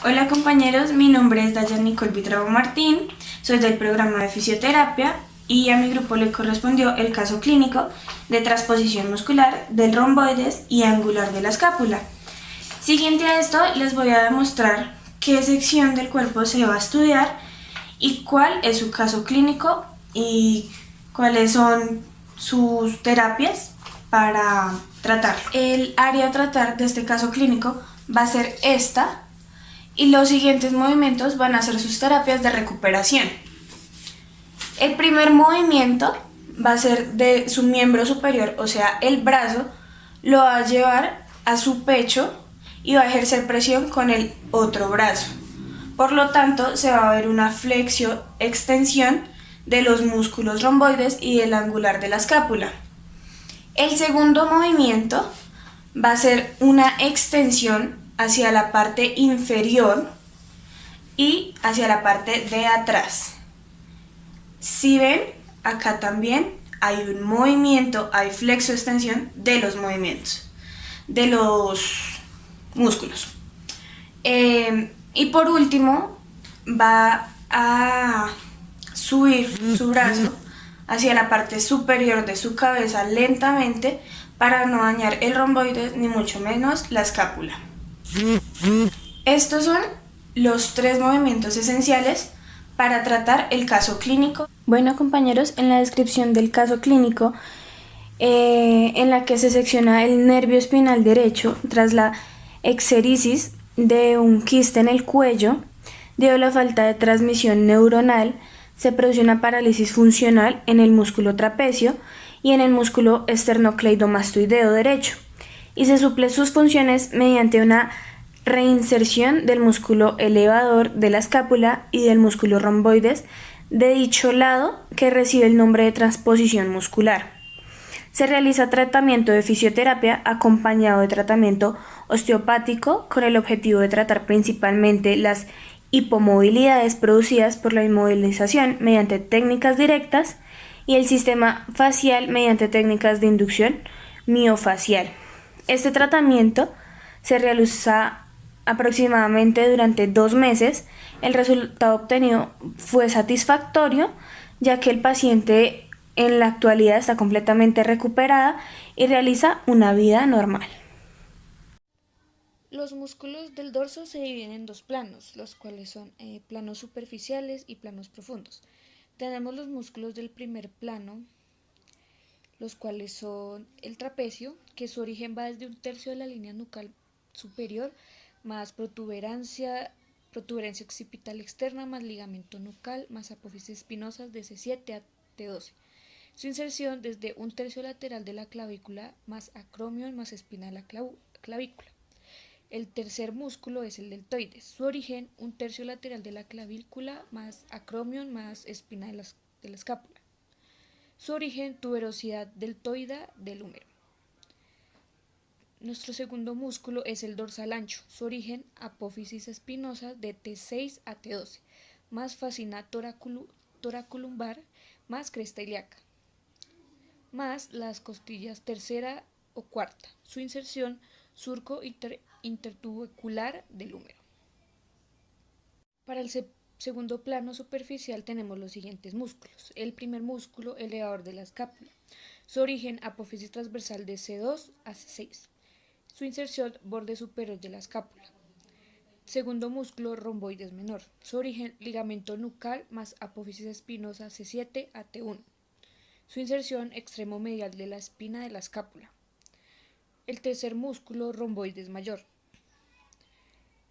Hola compañeros, mi nombre es Dayan Nicole Vitravo Martín, soy del programa de fisioterapia y a mi grupo le correspondió el caso clínico de transposición muscular del romboides y angular de la escápula. Siguiente a esto les voy a demostrar qué sección del cuerpo se va a estudiar y cuál es su caso clínico y cuáles son sus terapias para tratar. El área a tratar de este caso clínico va a ser esta y los siguientes movimientos van a ser sus terapias de recuperación. El primer movimiento va a ser de su miembro superior, o sea, el brazo, lo va a llevar a su pecho y va a ejercer presión con el otro brazo. Por lo tanto, se va a ver una flexio-extensión de los músculos romboides y del angular de la escápula. El segundo movimiento va a ser una extensión hacia la parte inferior y hacia la parte de atrás. Si ven, acá también hay un movimiento, hay flexo-extensión de los movimientos, de los músculos. Y por último, va a subir su brazo hacia la parte superior de su cabeza lentamente para no dañar el romboides ni mucho menos la escápula. Estos son los tres movimientos esenciales para tratar el caso clínico. Bueno compañeros, en la descripción del caso clínico, en la que se secciona el nervio espinal derecho tras la exéresis de un quiste en el cuello, debido a la falta de transmisión neuronal, se produce una parálisis funcional en el músculo trapecio y en el músculo esternocleidomastoideo derecho, y se suple sus funciones mediante una reinserción del músculo elevador de la escápula y del músculo romboides de dicho lado, que recibe el nombre de transposición muscular. Se realiza tratamiento de fisioterapia acompañado de tratamiento osteopático con el objetivo de tratar principalmente las hipomovilidades producidas por la inmovilización mediante técnicas directas y el sistema facial mediante técnicas de inducción miofacial. Este tratamiento se realiza aproximadamente durante 2 meses. El resultado obtenido fue satisfactorio, ya que el paciente en la actualidad está completamente recuperada y realiza una vida normal. Los músculos del dorso se dividen en dos planos, los cuales son planos superficiales y planos profundos. Tenemos los músculos del primer plano, los cuales son el trapecio, que su origen va desde un tercio de la línea nucal superior, más protuberancia occipital externa, más ligamento nucal, más apófisis espinosas de C7 a T12. Su inserción desde un tercio lateral de la clavícula, más acromion, más espina de la clavícula. El tercer músculo es el deltoides. Su origen, un tercio lateral de la clavícula, más acromion, más espina de la escápula. Su origen, tuberosidad deltoida del húmero. Nuestro segundo músculo es el dorsal ancho. Su origen, apófisis espinosa de T6 a T12, más fascina toracolumbar, más cresta ilíaca, más las costillas tercera o cuarta. Su inserción, surco intertubercular del húmero. Para el segundo plano superficial tenemos los siguientes músculos. El primer músculo, elevador de la escápula. Su origen, apófisis transversal de C2 a C6. Su inserción, borde superior de la escápula. Segundo músculo, romboides menor. Su origen, ligamento nucal más apófisis espinosa C7 a T1. Su inserción, extremo medial de la espina de la escápula. El tercer músculo, romboides mayor.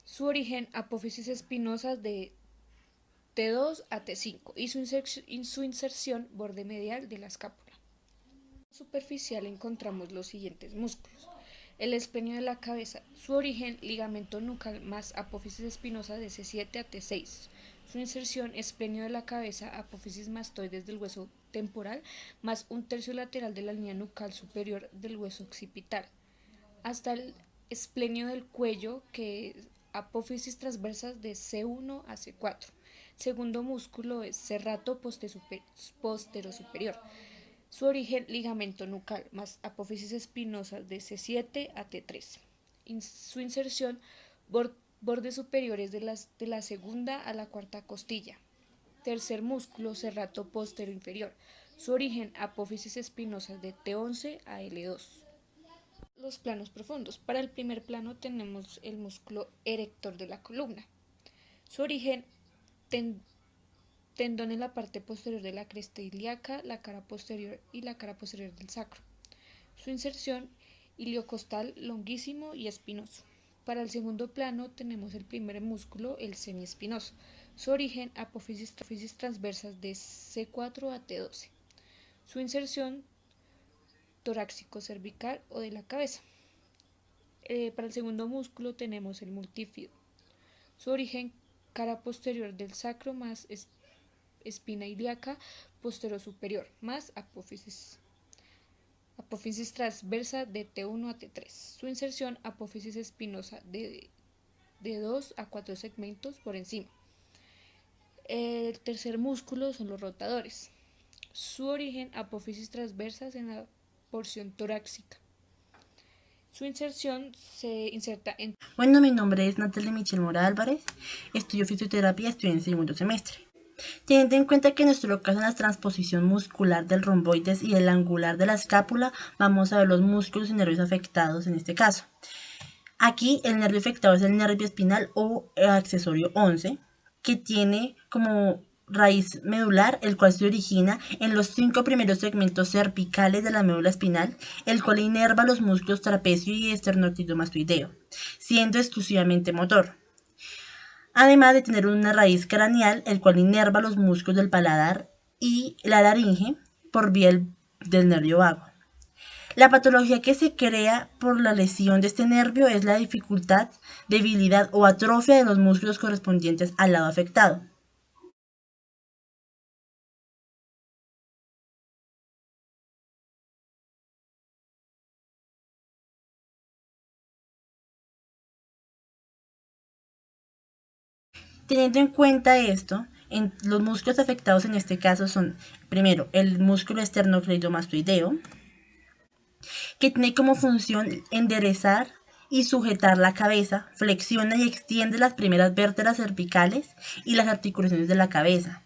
Su origen, apófisis espinosa de T2 a T5 y su inserción, borde medial de la escápula. En la superficial encontramos los siguientes músculos. El esplenio de la cabeza. Su origen, ligamento nucal más apófisis espinosa de C7 a T6. Su inserción, esplenio de la cabeza, apófisis mastoides del hueso temporal más un tercio lateral de la línea nucal superior del hueso occipital, hasta el esplenio del cuello, que es apófisis transversas de C1 a C4. Segundo músculo es serrato postero superior. Su origen, ligamento nucal más apófisis espinosa de C7 a T3. Su inserción, Bordes superiores de la segunda a la cuarta costilla. Tercer músculo serrato posterior inferior. Su origen, apófisis espinosas de T11 a L2. Los planos profundos. Para el primer plano tenemos el músculo erector de la columna. Su origen, tendón en la parte posterior de la cresta ilíaca, la cara posterior y la cara posterior del sacro. Su inserción, iliocostal longuísimo y espinoso. Para el segundo plano tenemos el primer músculo, el semiespinoso. Su origen, apófisis transversas de C4 a T12. Su inserción, torácico cervical o de la cabeza. Para el segundo músculo tenemos el multífido. Su origen, cara posterior del sacro más espina ilíaca posterior superior más apófisis transversa de T1 a T3. Su inserción, apófisis espinosa de 2 a 4 segmentos por encima. El tercer músculo son los rotadores. Su origen, apófisis transversas en la porción torácica. Su inserción se inserta en... Bueno, mi nombre es Natalia Michelle Mora Álvarez, estudio fisioterapia, estoy en segundo semestre. Teniendo en cuenta que en nuestro caso en la transposición muscular del romboides y el angular de la escápula, vamos a ver los músculos y nervios afectados en este caso. Aquí el nervio afectado es el nervio espinal o accesorio 11, que tiene como raíz medular, el cual se origina en los 5 primeros segmentos cervicales de la médula espinal, el cual inerva los músculos trapecio y esternocleidomastoideo, siendo exclusivamente motor. Además de tener una raíz craneal, el cual inerva los músculos del paladar y la laringe por vía del nervio vago. La patología que se crea por la lesión de este nervio es la dificultad, debilidad o atrofia de los músculos correspondientes al lado afectado. Teniendo en cuenta esto, los músculos afectados en este caso son, primero, el músculo esternocleidomastoideo, que tiene como función enderezar y sujetar la cabeza, flexiona y extiende las primeras vértebras cervicales y las articulaciones de la cabeza,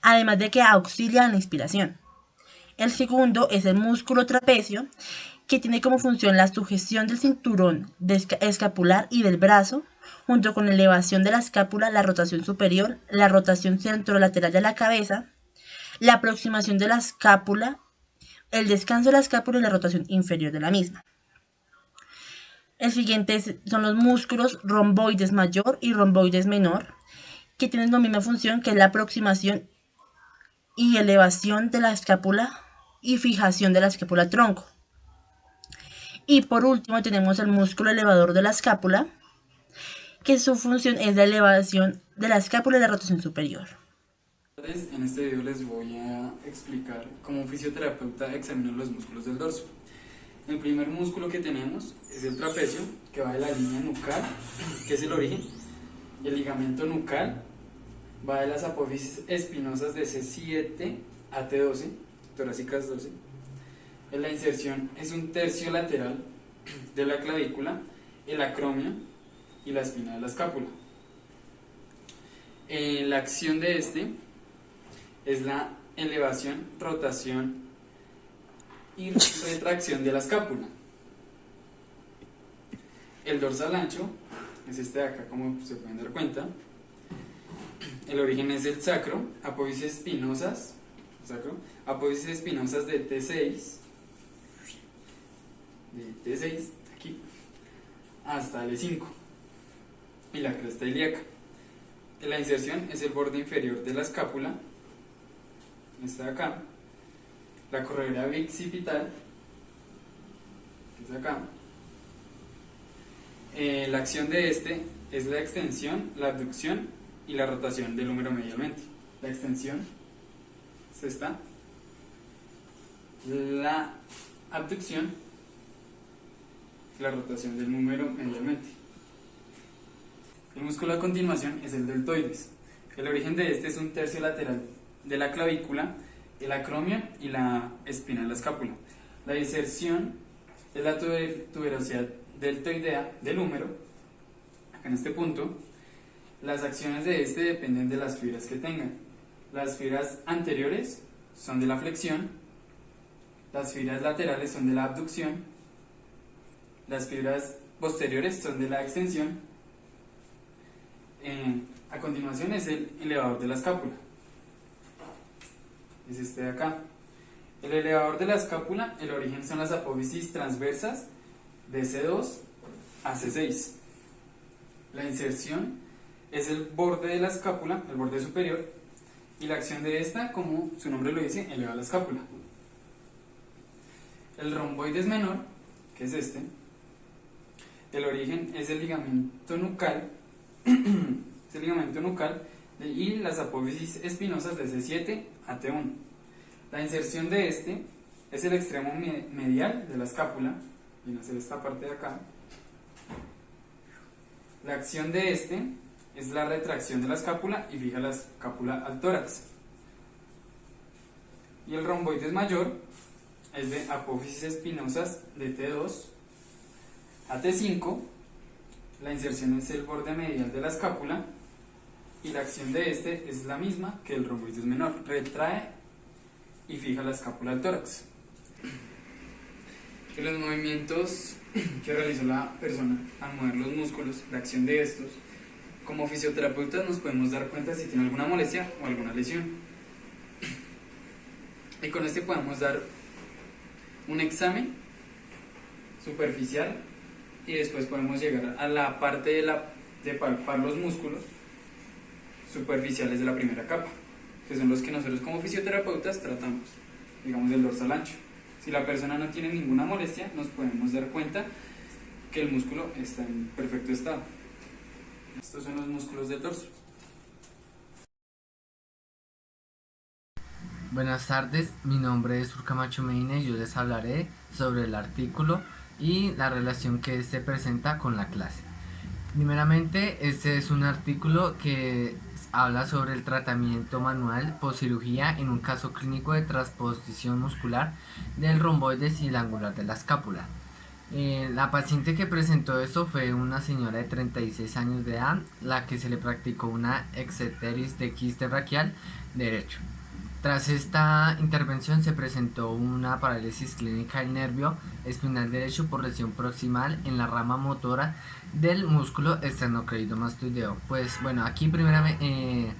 además de que auxilia en la inspiración. El segundo es el músculo trapecio, que tiene como función la sujeción del cinturón escapular y del brazo, junto con la elevación de la escápula, la rotación superior, la rotación centrolateral de la cabeza, la aproximación de la escápula, el descanso de la escápula y la rotación inferior de la misma. El siguiente son los músculos romboides mayor y romboides menor, que tienen la misma función, que es la aproximación y elevación de la escápula y fijación de la escápula tronco. Y por último tenemos el músculo elevador de la escápula, que su función es la elevación de la escápula y la rotación superior. En este video les voy a explicar cómo un fisioterapeuta examina los músculos del dorso. El primer músculo que tenemos es el trapecio, que va de la línea nucal, que es el origen. El ligamento nucal va de las apófisis espinosas de C7 a T12, torácicas 12. En la inserción es un tercio lateral de la clavícula, el acromio y la espina de la escápula. La acción de este es la elevación, rotación y retracción de la escápula. El dorsal ancho es este de acá, como se pueden dar cuenta. El origen es el sacro, apófisis espinosas de T6, aquí, hasta L5, y la cresta ilíaca. La inserción es el borde inferior de la escápula, esta de acá, la corredera bicipital, que es acá. La acción de este es la extensión, la abducción y la rotación del húmero medialmente. La extensión es esta, la abducción y la rotación del húmero medialmente. El músculo a continuación es el deltoides. El origen de este es un tercio lateral de la clavícula, el acromio y la espina de la escápula. La inserción es la tuberosidad deltoidea del húmero, en este punto, las acciones de este dependen de las fibras que tengan. Las fibras anteriores son de la flexión, las fibras laterales son de la abducción, las fibras posteriores son de la extensión. A continuación es el elevador de la escápula, es este de acá. El elevador de la escápula, el origen son las apófisis transversas de C2 a C6. La inserción es el borde de la escápula, el borde superior, y la acción de esta, como su nombre lo dice, eleva la escápula. El romboides menor, que es este, el origen es el ligamento nucal, y las apófisis espinosas de C7 a T1. La inserción de este es el extremo medial de la escápula, viene a ser esta parte de acá. La acción de este es la retracción de la escápula y fija la escápula al tórax. Y el romboides mayor es de apófisis espinosas de T2 a T5. La inserción es el borde medial de la escápula y la acción de este es la misma que el romboides menor, retrae y fija la escápula al tórax. Que los movimientos que realizó la persona al mover los músculos, la acción de estos, como fisioterapeutas nos podemos dar cuenta si tiene alguna molestia o alguna lesión. Y con este podemos dar un examen superficial y después podemos llegar a la parte de palpar los músculos superficiales de la primera capa, que son los que nosotros como fisioterapeutas tratamos, digamos el dorsal ancho. Si la persona no tiene ninguna molestia, nos podemos dar cuenta que el músculo está en perfecto estado. Estos son los músculos del dorso. Buenas tardes, mi nombre es Urcamacho Medina y yo les hablaré sobre el artículo y la relación que este presenta con la clase. Primeramente, este es un artículo que habla sobre el tratamiento manual postcirugía en un caso clínico de transposición muscular del romboides y el angular de la escápula. La paciente que presentó esto fue una señora de 36 años de edad, la que se le practicó una exenteris de quiste braquial derecho. Tras esta intervención se presentó una parálisis clínica del nervio espinal derecho por lesión proximal en la rama motora del músculo esternocleidomastoideo. Pues bueno, aquí primeramente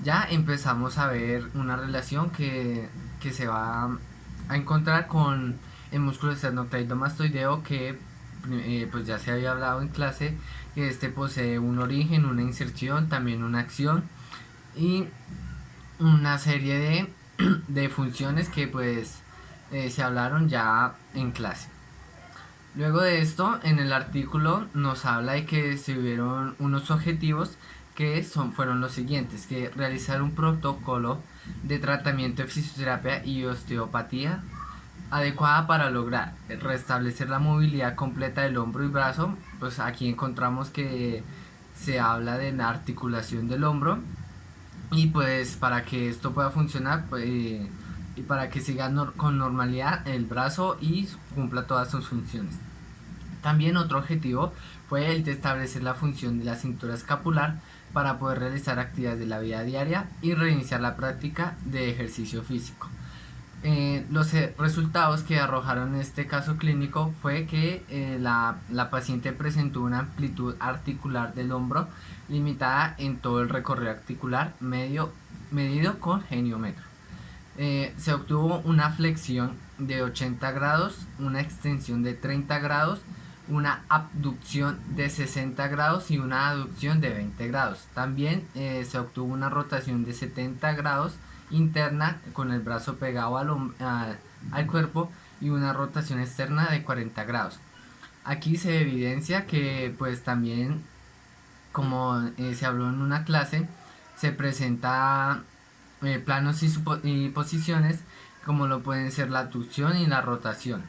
ya empezamos a ver una relación que se va a encontrar con el músculo esternocleidomastoideo que pues ya se había hablado en clase, que este posee un origen, una inserción, también una acción y una serie de funciones que pues se hablaron ya en clase. Luego de esto, en el artículo nos habla de que se hubieron unos objetivos que fueron los siguientes: que realizar un protocolo de tratamiento de fisioterapia y osteopatía adecuada para lograr restablecer la movilidad completa del hombro y brazo. Pues aquí encontramos que se habla de la articulación del hombro. Y pues para que esto pueda funcionar y para que siga con normalidad el brazo y cumpla todas sus funciones. También otro objetivo fue el de establecer la función de la cintura escapular para poder realizar actividades de la vida diaria y reiniciar la práctica de ejercicio físico. Los resultados que arrojaron en este caso clínico fue que la paciente presentó una amplitud articular del hombro limitada en todo el recorrido articular medido con geniómetro. Se obtuvo una flexión de 80 grados, una extensión de 30 grados, una abducción de 60 grados y una aducción de 20 grados. También se obtuvo una rotación de 70 grados interna con el brazo pegado al cuerpo y una rotación externa de 40 grados. Aquí se evidencia que pues también, como se habló en una clase, se presenta planos y posiciones como lo pueden ser la abducción y la rotación.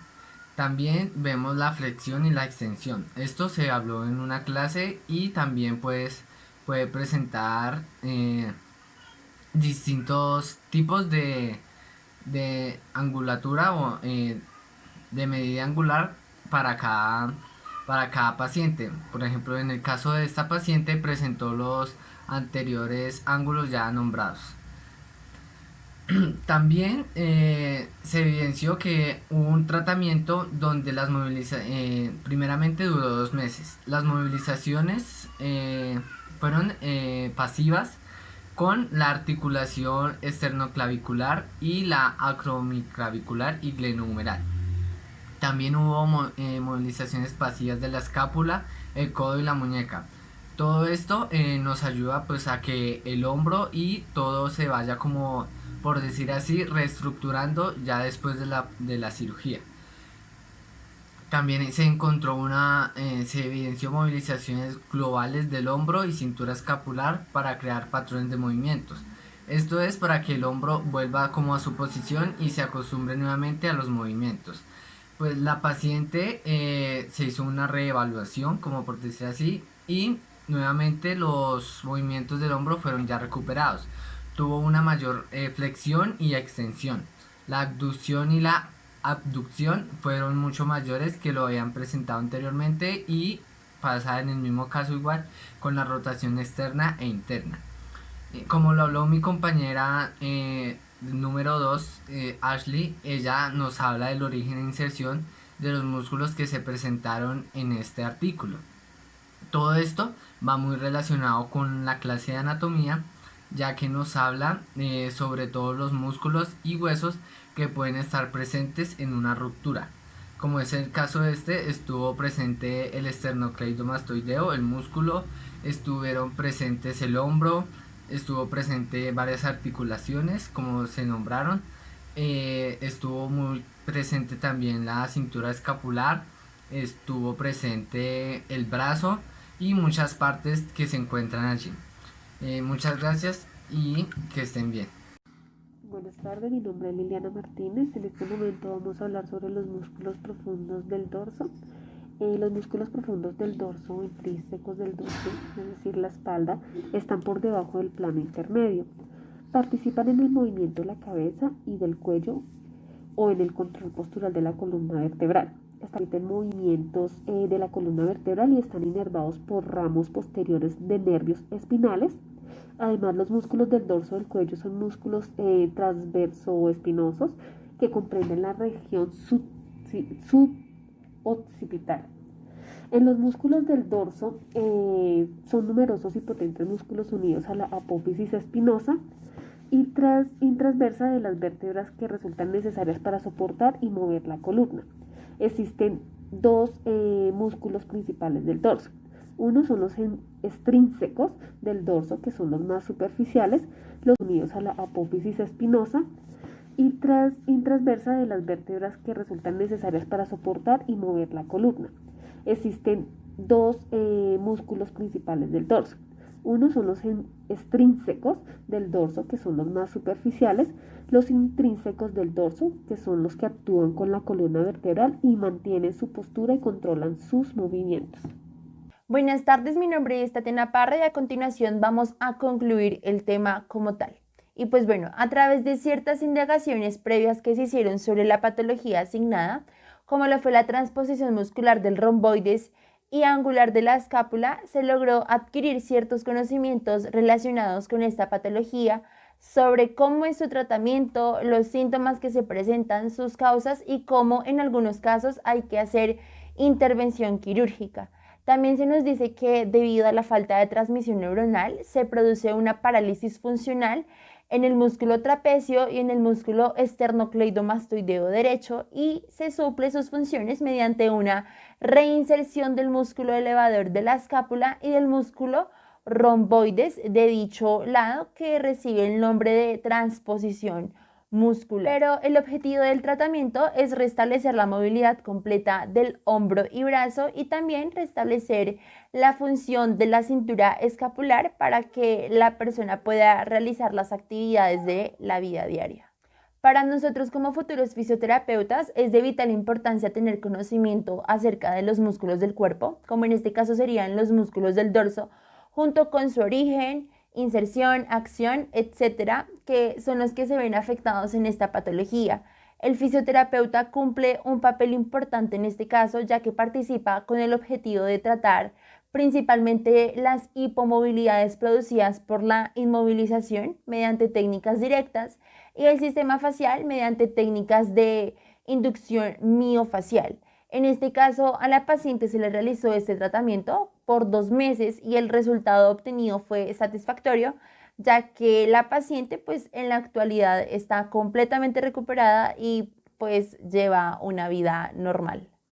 También vemos la flexión y la extensión. Esto se habló en una clase y también pues puede presentar distintos tipos de angulatura o de medida angular para para cada paciente. Por ejemplo, en el caso de esta paciente presentó los anteriores ángulos ya nombrados. También se evidenció que hubo un tratamiento donde primeramente duró 2 meses. Las movilizaciones fueron pasivas con la articulación esternoclavicular y la acromiclavicular y glenohumeral. También hubo movilizaciones pasivas de la escápula, el codo y la muñeca. Todo esto nos ayuda pues a que el hombro y todo se vaya como, por decir así, reestructurando ya después de la cirugía. También se evidenció movilizaciones globales del hombro y cintura escapular para crear patrones de movimientos. Esto es para que el hombro vuelva como a su posición y se acostumbre nuevamente a los movimientos. Pues la paciente se hizo una reevaluación, como por decir así, y nuevamente los movimientos del hombro fueron ya recuperados. Tuvo una mayor flexión y extensión. La abducción y la abducción fueron mucho mayores que lo habían presentado anteriormente y pasa en el mismo caso igual con la rotación externa e interna. Como lo habló mi compañera número 2, Ashley, ella nos habla del origen e inserción de los músculos que se presentaron en este artículo. Todo esto va muy relacionado con la clase de anatomía, ya que nos habla sobre todos los músculos y huesos que pueden estar presentes en una ruptura. Como es el caso de estuvo presente el esternocleidomastoideo, el músculo, estuvieron presentes el hombro, estuvo presente varias articulaciones, como se nombraron, estuvo muy presente también la cintura escapular, estuvo presente el brazo y muchas partes que se encuentran allí. Muchas gracias y que estén bien. Buenas tardes, mi nombre es Liliana Martínez. En este momento vamos a hablar sobre los músculos profundos del dorso. Los músculos profundos del dorso o intrínsecos del dorso, es decir, la espalda, están por debajo del plano intermedio. Participan en el movimiento de la cabeza y del cuello o en el control postural de la columna vertebral. Están en movimientos de la columna vertebral y están inervados por ramos posteriores de nervios espinales. Además, los músculos del dorso del cuello son músculos transverso-espinosos que comprenden la región suboccipital. En los músculos del dorso son numerosos y potentes músculos unidos a la apófisis espinosa y transversa de las vértebras que resultan necesarias para soportar y mover la columna. Existen dos músculos principales del dorso. Uno son los extrínsecos del dorso, que son los más superficiales, los unidos a la apófisis espinosa y transversa de las vértebras que resultan necesarias para soportar y mover la columna. Existen dos músculos principales del dorso. Uno son los extrínsecos del dorso, que son los más superficiales, los intrínsecos del dorso, que son los que actúan con la columna vertebral y mantienen su postura y controlan sus movimientos. Buenas tardes, mi nombre es Tatiana Parra y a continuación vamos a concluir el tema como tal. Y pues bueno, a través de ciertas indagaciones previas que se hicieron sobre la patología asignada, como lo fue la transposición muscular del romboides y angular de la escápula, se logró adquirir ciertos conocimientos relacionados con esta patología sobre cómo es su tratamiento, los síntomas que se presentan, sus causas y cómo en algunos casos hay que hacer intervención quirúrgica. También se nos dice que debido a la falta de transmisión neuronal se produce una parálisis funcional en el músculo trapecio y en el músculo esternocleidomastoideo derecho y se suple sus funciones mediante una reinserción del músculo elevador de la escápula y del músculo romboides de dicho lado, que recibe el nombre de transposición muscular. Pero el objetivo del tratamiento es restablecer la movilidad completa del hombro y brazo y también restablecer la función de la cintura escapular para que la persona pueda realizar las actividades de la vida diaria. Para nosotros como futuros fisioterapeutas es de vital importancia tener conocimiento acerca de los músculos del cuerpo, como en este caso serían los músculos del dorso, junto con su origen, inserción, acción, etcétera, que son los que se ven afectados en esta patología. El fisioterapeuta cumple un papel importante en este caso, ya que participa con el objetivo de tratar principalmente las hipomovilidades producidas por la inmovilización mediante técnicas directas y el sistema facial mediante técnicas de inducción miofacial. En este caso, a la paciente se le realizó este tratamiento por 2 meses y el resultado obtenido fue satisfactorio, ya que la paciente pues en la actualidad está completamente recuperada y pues lleva una vida normal.